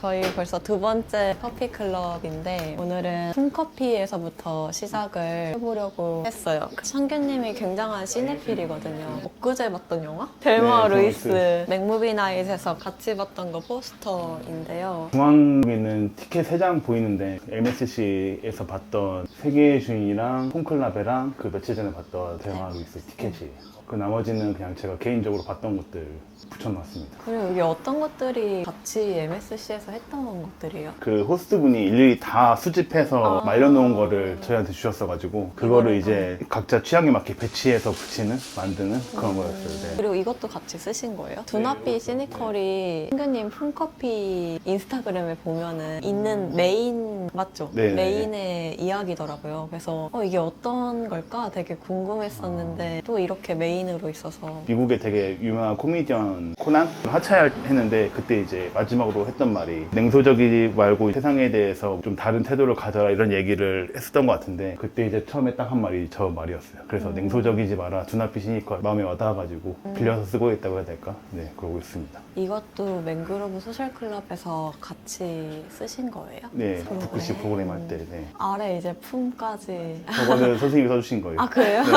저희 벌써 두 번째 커피 클럽인데 오늘은 홈커피에서부터 시작을 해보려고 했어요. 창규님이 굉장한 시네필이거든요. 엊그제 봤던 영화? 델마 네, 루이스 맥무비 나잇에서 같이 봤던 거 포스터인데요. 중앙에 있는 티켓 3장 보이는데 MSC에서 봤던 세계의 주인이랑 콘클라베랑 그 며칠 전에 봤던 델마 루이스 티켓이에요. 그 나머지는 그냥 제가 개인적으로 봤던 것들 붙여놨습니다. 그리고 여기 어떤 것들이 같이 MSC에서 했던 것들이에요? 그 호스트분이 일일이 다 수집해서 말려놓은 거를 저희한테 주셨어가지고 그거를 이제 각자 취향에 맞게 배치해서 붙이는, 만드는 그런 거였어요. 네. 그리고 이것도 같이 쓰신 거예요? 두나피 시니컬이 창규님 홈커피 인스타그램에 보면은 있는 메인 맞죠? 네. 메인의 이야기더라고요. 그래서 이게 어떤 걸까 되게 궁금했었는데 또 이렇게 메인으로 있어서 미국에 되게 유명한 코미디언 코난 하차할 했는데 그때 이제 마지막으로 했던 말이 냉소적이지 말고 세상에 대해서 좀 다른 태도를 가져라 이런 얘기를 했었던 것 같은데 그때 이제 처음에 딱 한 말이 저 말이었어요. 그래서 냉소적이지 마라 두나피 시니컬 마음에 와닿아가지고 빌려서 쓰고 있다고 해야 될까? 네, 그러고 있습니다. 이것도 맹그로브 소셜클럽에서 같이 쓰신 거예요? 네, 북구시 프로그램 할 때. 네. 아래 이제 품까지 저거는 선생님이 써주신 거예요. 아 그래요? 네,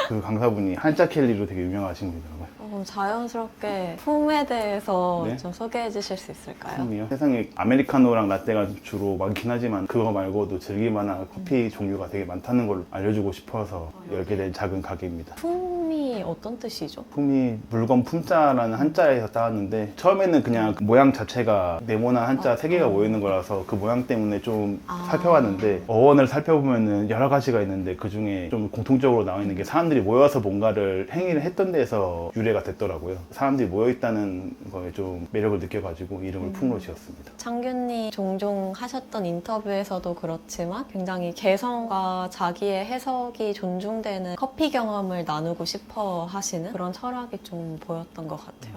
그 강사분이 한자 캘리로 되게 유명하신 분이더라고요. 그럼 자연스럽게 품에 대해서 네? 좀 소개해 주실 수 있을까요? 품이요? 세상에 아메리카노랑 라떼가 주로 많긴 하지만 그거 말고도 즐길만한 커피 종류가 되게 많다는 걸 알려주고 싶어서 열게 된 작은 가게입니다. 품이 어떤 뜻이죠? 품이 물건 품자라는 한자에서 따왔는데 처음에는 그냥 그 모양 자체가 네모난 한자 3개가 모이는 거라서 그 모양 때문에 좀 살펴봤는데 어원을 살펴보면은 여러 가지가 있는데 그 중에 좀 공통적으로 나와 있는 게 사람들이 모여서 뭔가를 행위를 했던 데서 유래가 됐더라고요. 사람들이 모여있다는 거에 좀 매력을 느껴가지고 이름을 품으로 지었습니다. 창규님 종종 하셨던 인터뷰에서도 그렇지만 굉장히 개성과 자기의 해석이 존중되는 커피 경험을 나누고 싶어 하시는 그런 철학이 좀 보였던 것 같아요.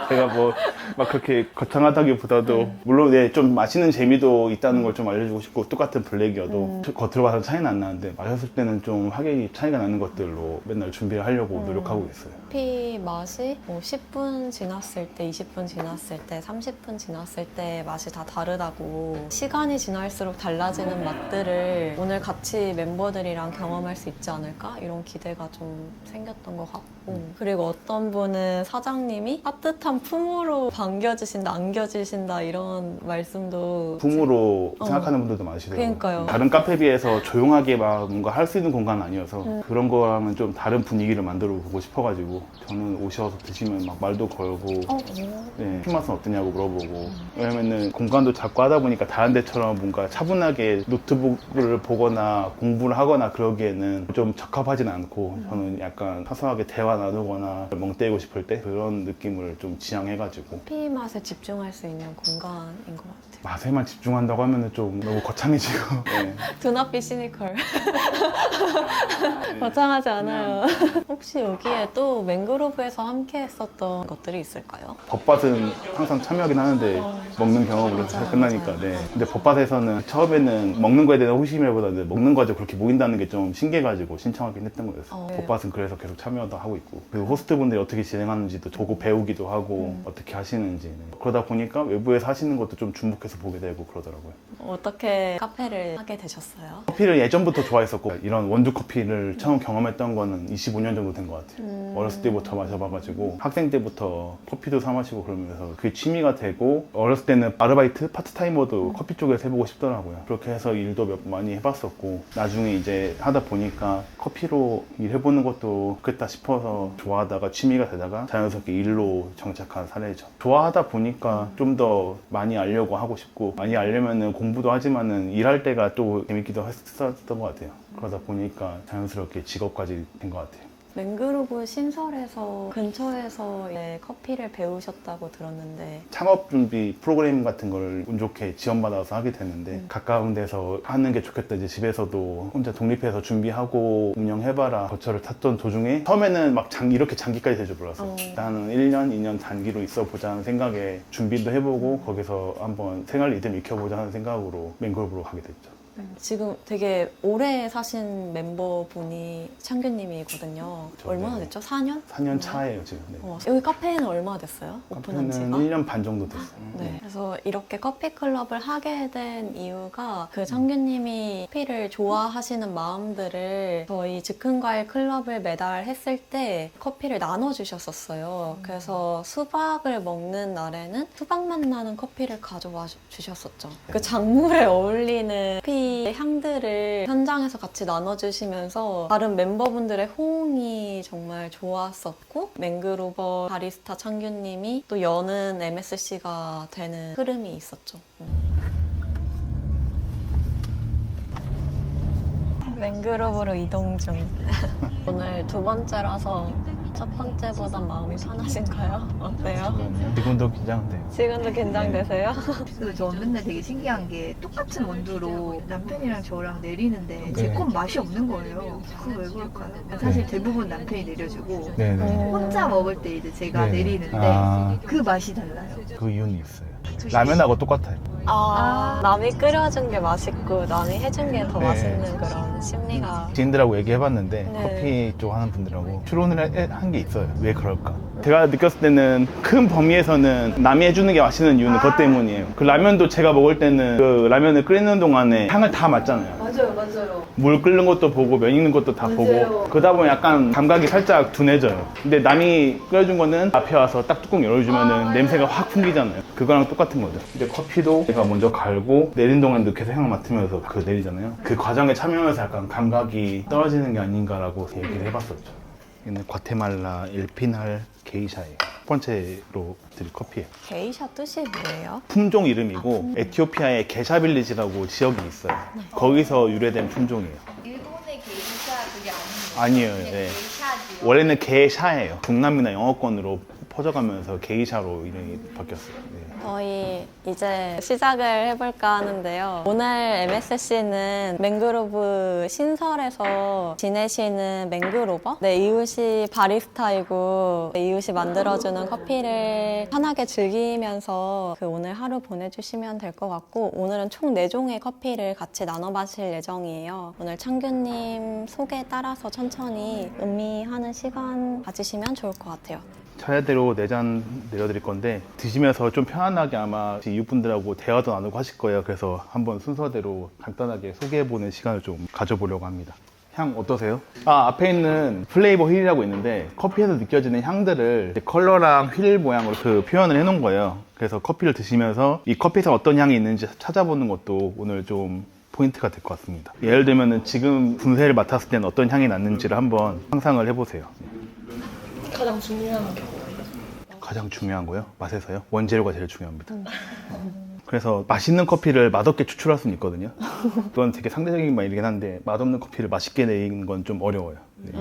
제가 뭐 막 그렇게 거창하다기보다도 물론 네, 좀 마시는 재미도 있다는 걸 좀 알려주고 싶고 똑같은 블랙이어도 겉으로 봐서 차이는 안 나는데 마셨을 때는 좀 확연히 차이가 나는 것들로 맨날 준비를 하려고 노력하고 있어요. 커피 맛이 뭐 10분 지났을 때, 20분 지났을 때, 30분 지났을 때 맛이 다 다르다고 시간이 지날수록 달라지는 맛들을 오늘 같이 멤버들이랑 경험할 수 있지 않을까? 이런 기대가 좀 생겼던 것 같고 그리고 어떤 분은 사장님이 따뜻한 품으로 반겨주신다, 안겨주신다 이런 말씀도 품으로 생각하는 분들도 많으시더라고요. 그러니까요. 다른 카페에 비해서 조용하게 막 뭔가 할 수 있는 공간은 아니어서 그런 거라면 좀 다른 분위기를 만들어 보고 싶어가지고 저는 오셔서 드시면 막 말도 걸고 네, 피 맛은 어떠냐고 물어보고 왜냐면은 공간도 작고 하다 보니까 다른 데처럼 뭔가 차분하게 노트북을 보거나 공부를 하거나 그러기에는 좀 적합하진 않고 저는 약간 사소하게 대화 나누거나 멍 때리고 싶을 때 그런 느낌을 좀 지향해가지고 커피 맛에 집중할 수 있는 공간인 것 같아요. 맛에만 집중한다고 하면은 좀 너무 거창해지고 네. 두나피 시니컬 거창하지 않아요. 혹시 여기에 또 맹그로브에서 함께 했었던 것들이 있을까요? 법밭은 항상 참여하긴 하는데 먹는 경험으로 잘 끝나니까 네. 근데 법밭에서는 처음에는 먹는 거에 대한 호기심이라보다는 먹는 거죠 그렇게 모인다는 게 좀 신기해가지고 신청하긴 했던 거였어요. 네. 법밭은 그래서 계속 참여도 하고 있고 그리고 호스트분들이 어떻게 진행하는지도 보고 배우기도 하고 어떻게 하시는지 네. 그러다 보니까 외부에서 하시는 것도 좀 주목해서 보게 되고 그러더라고요. 어떻게 카페를 하게 되셨어요? 커피를 예전부터 좋아했었고 이런 원두 커피를 처음 경험했던 거는 25년 정도 된 것 같아요. 어렸을 때부터 마셔봐가지고 학생 때부터 커피도 사 마시고 그러면서 그게 취미가 되고 어렸을 때는 아르바이트, 파트타이머도 커피 쪽에서 해보고 싶더라고요. 그렇게 해서 일도 많이 해봤었고 나중에 이제 하다 보니까 커피로 일해보는 것도 좋겠다 싶어서 좋아하다가 취미가 되다가 자연스럽게 일로 정착한 사례죠. 좋아하다 보니까 좀 더 많이 알려고 하고 싶고 많이 알려면은 공부도 하지만은 일할 때가 또 재밌기도 했었던 것 같아요. 그러다 보니까 자연스럽게 직업까지 된 것 같아요. 맹그로브 신설에서 근처에서 커피를 배우셨다고 들었는데 창업 준비 프로그램 같은 걸 운 좋게 지원받아서 하게 됐는데 가까운 데서 하는 게 좋겠다. 이제 집에서도 혼자 독립해서 준비하고 운영해봐라 거처를 탔던 도중에 처음에는 막 이렇게 장기까지 될 줄 몰랐어요. 일단은 1년, 2년 단기로 있어 보자는 생각에 준비도 해보고 거기서 한번 생활 리듬 익혀보자 하는 생각으로 맹그로브로 가게 됐죠. 지금 되게 오래 사신 멤버분이 창규님이거든요. 그렇죠. 얼마나 네. 됐죠? 4년? 4년 차예요 지금. 네. 여기 카페는 얼마나 됐어요? 오픈한 카페는 지가? 1년 반 정도 됐어요. 네. 그래서 이렇게 커피 클럽을 하게 된 이유가 그 창규님이 커피를 좋아하시는 마음들을 저희 즉흥과일 클럽을 매달 했을 때 커피를 나눠주셨었어요. 그래서 수박을 먹는 날에는 수박맛 나는 커피를 가져와 주셨었죠. 그 작물에 어울리는 커피 향들을 현장에서 같이 나눠주시면서 다른 멤버분들의 호응이 정말 좋았었고 맹그로버 바리스타 창규님이 또 여는 MSC가 되는 흐름이 있었죠. 맹그로브로 이동 중. 오늘 두 번째라서 첫 번째보다 마음이 편하신가요? 어때요? 지금도 긴장돼요. 지금도 긴장되세요? 그래서 저는 맨날 되게 신기한 게 똑같은 원두로 남편이랑 저랑 내리는데 제 네. 건 맛이 없는 거예요. 그거 왜 그럴까요? 사실 대부분 남편이 내려주고 네네. 혼자 먹을 때 이제 제가 네네. 내리는데 아. 그 맛이 달라요. 그 이유는 있어요. 라면하고 똑같아요. 남이 끓여준 게 맛있고 남이 해준 게 더 네. 맛있는 그런 심리가. 지인들하고 얘기해봤는데 네. 커피 쪽 하는 분들하고 추론을 한 게 있어요. 왜 그럴까? 제가 느꼈을 때는 큰 범위에서는 남이 해주는 게 맛있는 이유는 그것 때문이에요. 그 라면도 제가 먹을 때는 그 라면을 끓이는 동안에 향을 다 맡잖아요. 맞아요. 물 끓는 것도 보고 면 익는 것도 다 보고 그러다 보면 약간 감각이 살짝 둔해져요. 근데 남이 끓여준 거는 앞에 와서 딱 뚜껑 열어주면은 냄새가 확 풍기잖아요. 그거랑 똑같은 거죠. 근데 커피도 제가 먼저 갈고 내린 동안도 계속 향을 맡으면서 그 내리잖아요. 그 과정에 참여하면서 약간 감각이 떨어지는 게 아닌가라고 얘기를 해봤었죠. 이는 과테말라 일피날 게이샤예요. 첫 번째로 드릴 커피예요. 게이샤 뜻이 뭐예요? 품종 이름이고 에티오피아의 게샤빌리지라고 지역이 있어요. 거기서 유래된 품종이에요. 일본의 게이샤 그게 아니에요. 아니에요. 네. 원래는 게샤예요. 중남미나 영어권으로 퍼져가면서 게이샤로 이름이 바뀌었어요. 네. 저희 이제 시작을 해볼까 하는데요. 오늘 MSC는 맹그로브 신설에서 지내시는 맹그로버? 네, 이웃이 바리스타이고 이웃이 만들어주는 커피를 편하게 즐기면서 그 오늘 하루 보내주시면 될 것 같고 오늘은 총 4종의 커피를 같이 나눠 마실 예정이에요. 오늘 창규님 소개 따라서 천천히 음미하는 시간 가지시면 좋을 것 같아요. 차례대로 4잔 내려드릴 건데 드시면서 좀 편안하게 아마 이웃분들하고 대화도 나누고 하실 거예요. 그래서 한번 순서대로 간단하게 소개해보는 시간을 좀 가져보려고 합니다. 향 어떠세요? 앞에 있는 플레이버 휠이라고 있는데 커피에서 느껴지는 향들을 이제 컬러랑 휠 모양으로 그 표현을 해놓은 거예요. 그래서 커피를 드시면서 이 커피에서 어떤 향이 있는지 찾아보는 것도 오늘 좀 포인트가 될 것 같습니다. 예를 들면 지금 분쇄를 맡았을 때는 어떤 향이 났는지를 한번 상상을 해보세요. 가장 중요한 게 가장 중요한 거요? 맛에서요? 원재료가 제일 중요합니다. 그래서 맛있는 커피를 맛없게 추출할 수는 있거든요. 그건 되게 상대적인 말이긴 한데 맛없는 커피를 맛있게 내는 건 좀 어려워요. 네.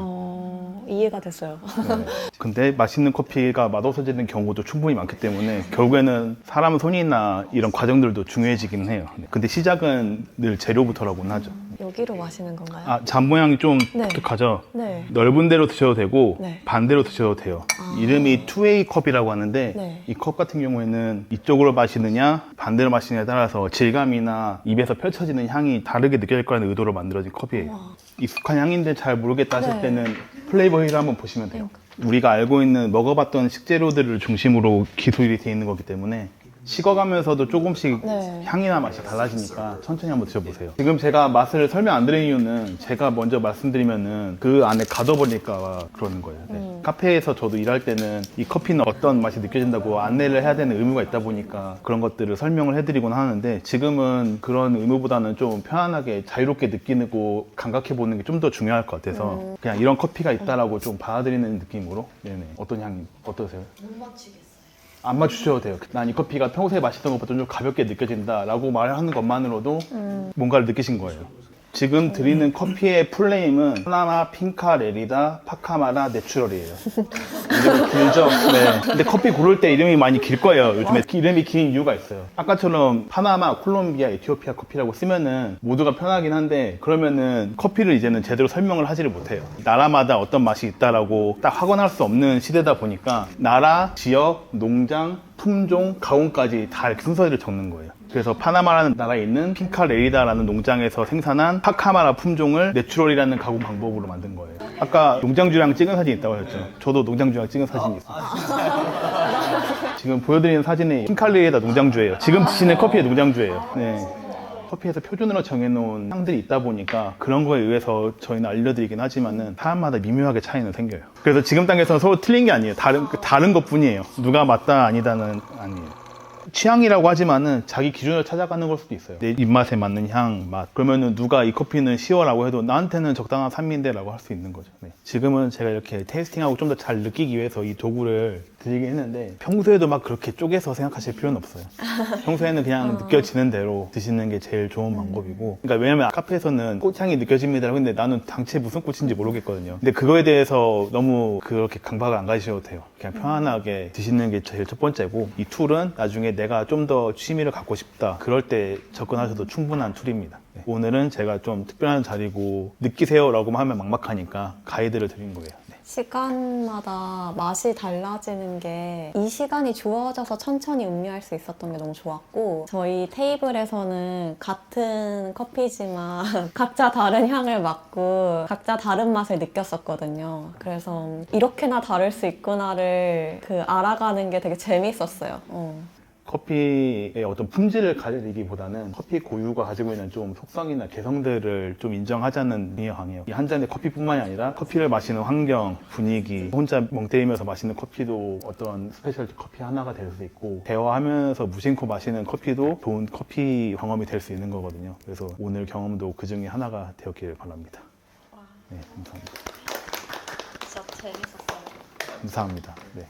이해가 됐어요. 네. 근데 맛있는 커피가 맛없어지는 경우도 충분히 많기 때문에 결국에는 사람 손이나 이런 과정들도 중요해지긴 해요. 네. 근데 시작은 늘 재료부터라고는 하죠. 여기로 마시는 건가요? 잔 모양이 좀 네. 독특하죠? 네. 넓은 대로 드셔도 되고 네. 반대로 드셔도 돼요. 이름이 투웨이 컵이라고 하는데 네. 이 컵 같은 경우에는 이쪽으로 마시느냐 반대로 마시느냐에 따라서 질감이나 입에서 펼쳐지는 향이 다르게 느껴질 거라는 의도로 만들어진 컵이에요. 익숙한 향인데 잘 모르겠다 하실 네. 때는 플레이버 휠을 한번 보시면 돼요. 우리가 알고 있는 먹어봤던 식재료들을 중심으로 기술이 되어 있는 거기 때문에 식어가면서도 조금씩 네. 향이나 맛이 달라지니까 천천히 한번 드셔보세요. 지금 제가 맛을 설명 안 드린 이유는 제가 먼저 말씀드리면은 그 안에 가둬버릴까 그러는 거예요. 네. 카페에서 저도 일할 때는 이 커피는 어떤 맛이 느껴진다고 안내를 해야 되는 의무가 있다 보니까 그런 것들을 설명을 해드리곤 하는데 지금은 그런 의무보다는 좀 편안하게 자유롭게 느끼고 감각해보는 게 좀 더 중요할 것 같아서 그냥 이런 커피가 있다라고 좀 받아들이는 느낌으로 네네. 어떤 향이 어떠세요? 안 맞추셔도 돼요. 난 이 커피가 평소에 마시던 것보다 좀 가볍게 느껴진다 라고 말하는 것만으로도 뭔가를 느끼신 거예요. 지금 드리는 커피의 풀네임은 파나마 핑카 레리다 파카마라 내추럴이에요. 이름이 길죠? 네. 근데 커피 고를 때 이름이 많이 길 거예요. 요즘에 이름이 긴 이유가 있어요. 아까처럼 파나마, 콜롬비아, 에티오피아 커피라고 쓰면은 모두가 편하긴 한데 그러면은 커피를 이제는 제대로 설명을 하지를 못해요. 나라마다 어떤 맛이 있다라고 딱 확언할 수 없는 시대다 보니까 나라, 지역, 농장, 품종, 가공까지 다 이렇게 순서를 적는 거예요. 그래서 파나마라는 나라에 있는 핑카 레리다라는 농장에서 생산한 파카마라 품종을 내추럴이라는 가공 방법으로 만든 거예요. 아까 농장주랑 찍은 사진 있다고 하셨죠? 저도 농장주랑 찍은 사진이 있어요. 지금 보여드리는 사진이 핑카 레리다 농장주예요. 지금 드시는 커피의 농장주예요. 네. 커피에서 표준으로 정해놓은 향들이 있다 보니까 그런 거에 의해서 저희는 알려드리긴 하지만은 사람마다 미묘하게 차이는 생겨요. 그래서 지금 단계에서는 서로 틀린 게 아니에요. 다른 것 뿐이에요. 누가 맞다 아니다는 아니에요. 취향이라고 하지만은 자기 기준으로 찾아가는 걸 수도 있어요. 내 입맛에 맞는 향, 맛. 그러면은 누가 이 커피는 시워라고 해도 나한테는 적당한 산미인데 라고 할 수 있는 거죠. 네. 지금은 제가 이렇게 테이스팅하고 좀 더 잘 느끼기 위해서 이 도구를 드리긴 했는데 평소에도 막 그렇게 쪼개서 생각하실 필요는 없어요. 평소에는 그냥 느껴지는 대로 드시는 게 제일 좋은 방법이고. 그러니까 왜냐면 카페에서는 꽃향이 느껴집니다라고 했는데 나는 당최 무슨 꽃인지 모르겠거든요. 근데 그거에 대해서 너무 그렇게 강박을 안 가지셔도 돼요. 그냥 편안하게 드시는 게 제일 첫 번째고, 이 툴은 나중에 내가 좀 더 취미를 갖고 싶다 그럴 때 접근하셔도 충분한 툴입니다. 네. 오늘은 제가 좀 특별한 자리고 느끼세요 라고 하면 막막하니까 가이드를 드린 거예요. 네. 시간마다 맛이 달라지는 게 이 시간이 주어져서 천천히 음미할 수 있었던 게 너무 좋았고, 저희 테이블에서는 같은 커피지만 각자 다른 향을 맡고 각자 다른 맛을 느꼈었거든요. 그래서 이렇게나 다를 수 있구나를 알아가는 게 되게 재밌었어요. 커피의 어떤 품질을 가리기보다는 커피 고유가 가지고 있는 좀 속성이나 개성들을 좀 인정하자는 의미가 강해요. 이 한 잔의 커피뿐만이 아니라 커피를 마시는 환경, 분위기, 혼자 멍 때리면서 마시는 커피도 어떤 스페셜티 커피 하나가 될 수 있고, 대화하면서 무심코 마시는 커피도 좋은 커피 경험이 될 수 있는 거거든요. 그래서 오늘 경험도 그 중에 하나가 되었기를 바랍니다. 네, 감사합니다. 진짜 재밌었어요. 감사합니다. 네.